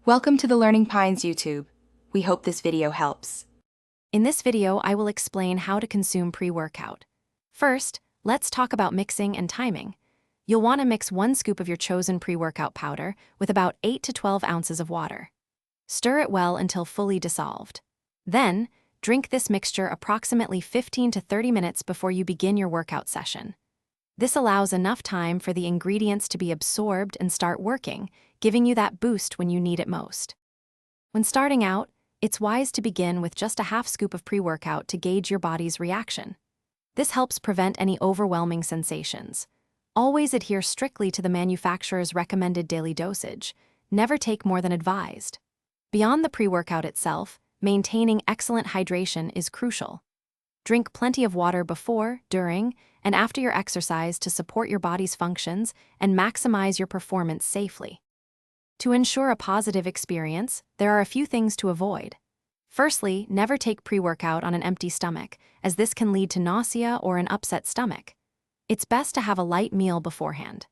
Welcome to the Learning Pines YouTube. We hope this video helps. In this video, I will explain how to consume pre-workout. First, let's talk about mixing and timing. You'll want to mix 1 scoop of your chosen pre-workout powder with about 8 to 12 ounces of water. Stir it well until fully dissolved. Then, drink this mixture approximately 15 to 30 minutes before you begin your workout session. This allows enough time for the ingredients to be absorbed and start working, giving you that boost when you need it most. When starting out, it's wise to begin with just a half scoop of pre-workout to gauge your body's reaction. This helps prevent any overwhelming sensations. Always adhere strictly to the manufacturer's recommended daily dosage. Never take more than advised. Beyond the pre-workout itself, maintaining excellent hydration is crucial. Drink plenty of water before, during, and after your exercise to support your body's functions and maximize your performance safely. To ensure a positive experience, there are a few things to avoid. Firstly, never take pre-workout on an empty stomach, as this can lead to nausea or an upset stomach. It's best to have a light meal beforehand.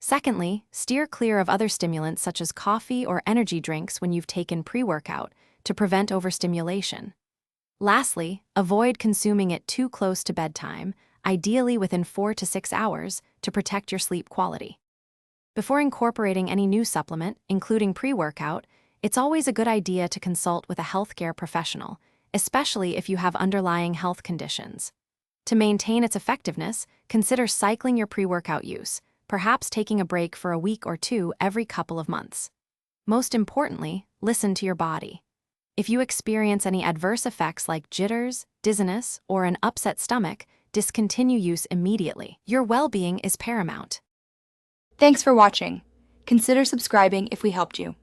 Secondly, steer clear of other stimulants such as coffee or energy drinks when you've taken pre-workout to prevent overstimulation. Lastly, avoid consuming it too close to bedtime, ideally within 4 to 6 hours, to protect your sleep quality. Before incorporating any new supplement, including pre-workout, it's always a good idea to consult with a healthcare professional, especially if you have underlying health conditions. To maintain its effectiveness, consider cycling your pre-workout use, perhaps taking a break for a week or two every couple of months. Most importantly, listen to your body. If you experience any adverse effects like jitters, dizziness, or an upset stomach, discontinue use immediately. Your well-being is paramount. Thanks for watching. Consider subscribing if we helped you.